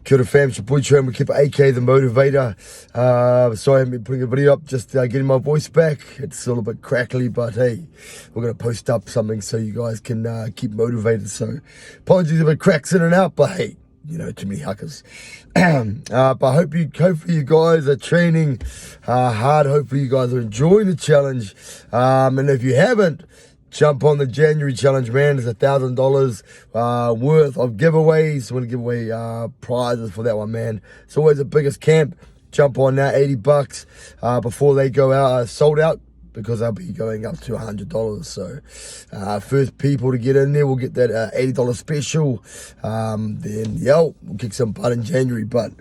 Kia ora fam, it's your boy Tram Keeper, aka The Motivator. Sorry I haven't been putting a video up, just getting my voice back. It's a little bit crackly, but hey, we're going to post up something so you guys can keep motivated. So apologies if it cracks in and out, but hey, you know, too many huckers. But hopefully you guys are training hard. Hopefully you guys are enjoying the challenge. And if you haven't, jump on the January challenge, man. There's $1,000 worth of giveaways. We're going to give away prizes for that one, man. It's always the biggest camp. Jump on that, $80 before they go out, sold out, because they'll be going up to $100. So first people to get in there will get that $80 special. Then, we'll kick some butt in January. But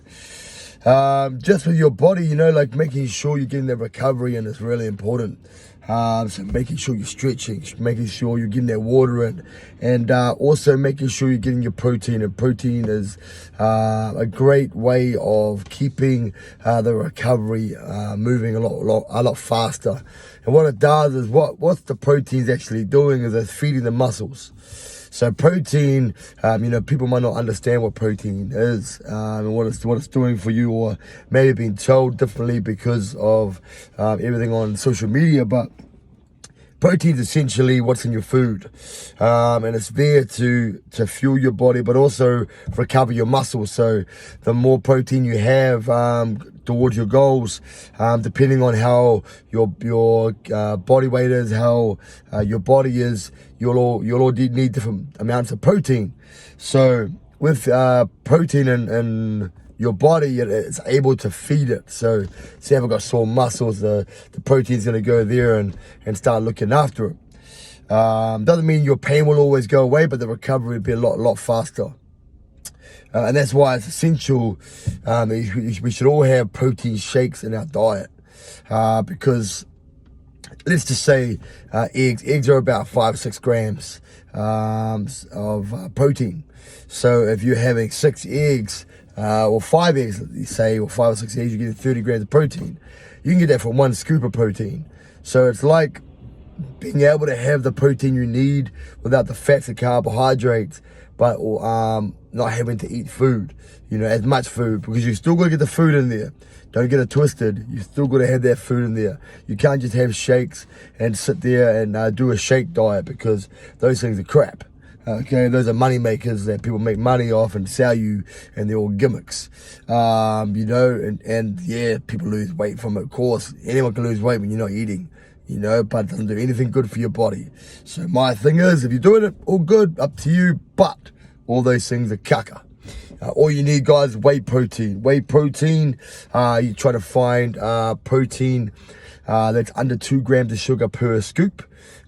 just with your body, you know, like making sure you're getting that recovery in is really important. So making sure you're stretching, making sure you're getting that water in, and also making sure you're getting your protein. And protein is a great way of keeping the recovery moving a lot faster. And what it does is what the protein's actually doing is it's feeding the muscles. So protein, you know, people might not understand what protein is and what it's doing for you, or maybe being told differently because of everything on social media. But protein is essentially what's in your food, and it's there to fuel your body, but also recover your muscles. So the more protein you have towards your goals, depending on how your body weight is, how your body is, you'll all need different amounts of protein. So with protein and your body, it's able to feed it. So say if I've got sore muscles, the protein's going to go there and start looking after it. Doesn't mean your pain will always go away, but the recovery will be a lot faster. And that's why it's essential. We should all have protein shakes in our diet, because let's just say eggs are about 5 or 6 grams of protein. So if you're having 6 eggs, or 5 eggs, let's say, or 5 or 6 eggs, you get 30 grams of protein. You can get that from 1 scoop of protein. So it's like being able to have the protein you need without the fats and carbohydrates, but not having to eat food, you know, as much food, because you still got to get the food in there. Don't get it twisted. You still got to have that food in there. You can't just have shakes and sit there and do a shake diet, because those things are crap. Okay, those are money makers that people make money off and sell you, and they're all gimmicks. You know, and yeah, people lose weight from it. Of course, anyone can lose weight when you're not eating, you know, but it doesn't do anything good for your body. So my thing is, if you're doing it, all good, up to you, but all those things are caca. All you need, guys, is whey protein. Whey protein, you try to find protein that's under 2 grams of sugar per scoop.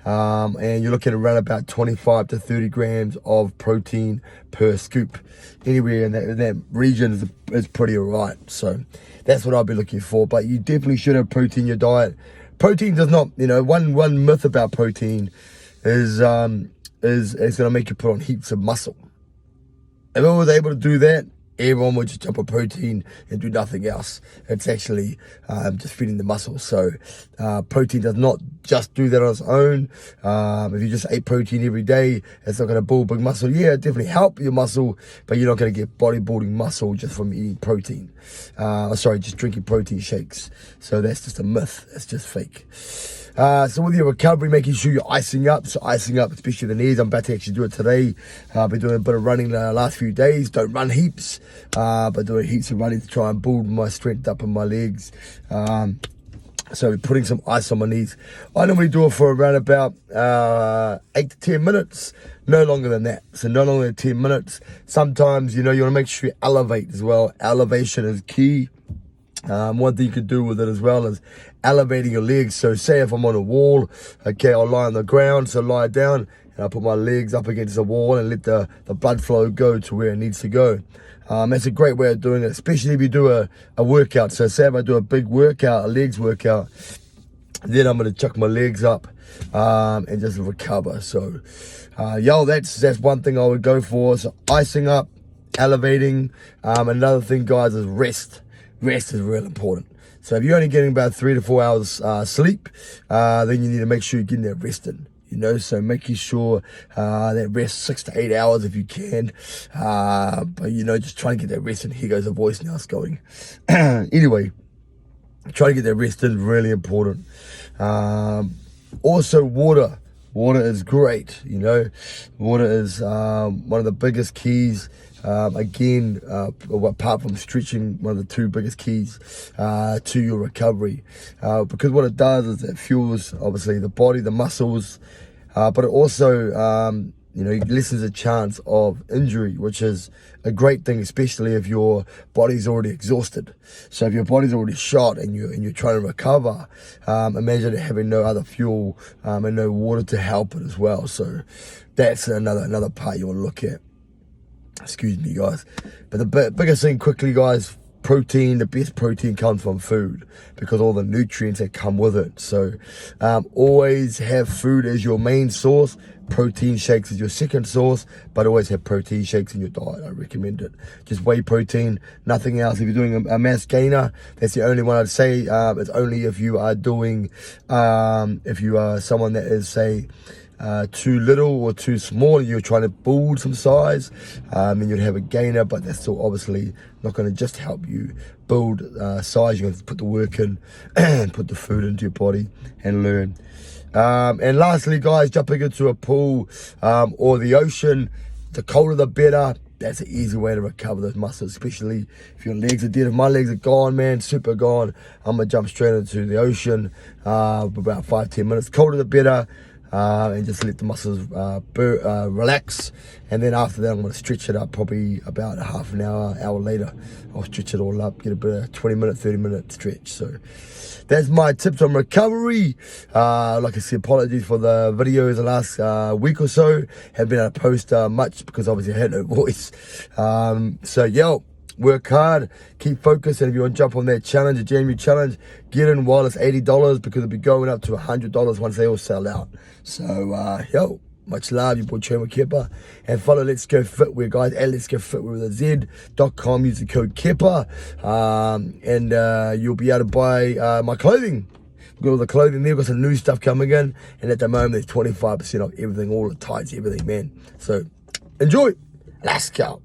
And you're looking at around about 25 to 30 grams of protein per scoop. Anywhere in that region is pretty alright. So that's what I'll be looking for. But you definitely should have protein in your diet. Protein does not, you know, one myth about protein is it's going to make you put on heaps of muscle. If I was able to do that, everyone would just jump on protein and do nothing else. It's actually just feeding the muscles. So protein does not just do that on its own. If you just ate protein every day, it's not going to build big muscle. Yeah, it definitely help your muscle, but you're not going to get bodybuilding muscle just from eating protein. Just drinking protein shakes. So that's just a myth. It's just fake. So with your recovery, making sure you're icing up. So icing up, especially the knees. I'm about to actually do it today. I've been doing a bit of running the last few days. Don't run heaps, but doing heaps of running to try and build my strength up in my legs. So putting some ice on my knees. I normally do it for around about 8 to 10 minutes. No longer than that. So no longer than 10 minutes. Sometimes, you know, you want to make sure you elevate as well. Elevation is key. One thing you could do with it as well is elevating your legs. So say if I'm on a wall, okay, I'll lie on the ground, so lie down, and I put my legs up against the wall and let the blood flow go to where it needs to go. That's a great way of doing it, especially if you do a workout. So say if I do a big workout, a legs workout, then I'm going to chuck my legs up and just recover. So that's one thing I would go for. So icing up, elevating. Another thing, guys, is rest. Rest is real important. So if you're only getting about 3 to 4 hours sleep, then you need to make sure you're getting that rest in. you know, so making sure that rest 6 to 8 hours if you can, but you know, just trying to get that rest. And here goes the voice now, it's going. Anyway, try to get that rest in, really important. Also water is great, you know. Water is one of the biggest keys. Again, apart from stretching, one of the two biggest keys to your recovery, because what it does is it fuels obviously the body, the muscles, but it also you know, it lessens the chance of injury, which is a great thing, especially if your body's already exhausted. So if your body's already shot and you're trying to recover, imagine having no other fuel and no water to help it as well. So that's another part you want to look at. Excuse me, guys. But the biggest thing, quickly, guys, protein. The best protein comes from food because all the nutrients that come with it. So always have food as your main source. Protein shakes is your second source, but always have protein shakes in your diet. I recommend it. Just whey protein, nothing else. If you're doing a mass gainer, that's the only one I'd say. It's only if you are doing, if you are someone that is, say, too little or too small and you're trying to build some size, and you'd have a gainer, but that's still obviously not going to just help you build size. You have to put the work in and put the food into your body and learn. And lastly, guys, jumping into a pool or the ocean, the colder the better. That's an easy way to recover those muscles, especially if your legs are dead. If my legs are gone, man, super gone, I'm going to jump straight into the ocean for about 5-10 minutes. Colder the better. And just let the muscles relax, and then after that I'm going to stretch it up, probably about a half an hour later. I'll stretch it all up, get a bit of 20-minute, 30-minute stretch. So that's my tips on recovery. Like I said, apologies for the videos the last week or so. Haven't been able to post much because obviously I had no voice. So yo, work hard, keep focused, and if you want to jump on that challenge, the January challenge, get in while it's $80 because it'll be going up to $100 once they all sell out. So, yo, much love, your boy Trevor Kepper, and follow Let's Go Fitwear, guys, at Let's Go Fitwear with a Z.com. Use the code Kepper, and you'll be able to buy my clothing. We've got all the clothing there, we've got some new stuff coming in, and at the moment there's 25% off everything, all the tights, everything, man. So, enjoy. Let's go.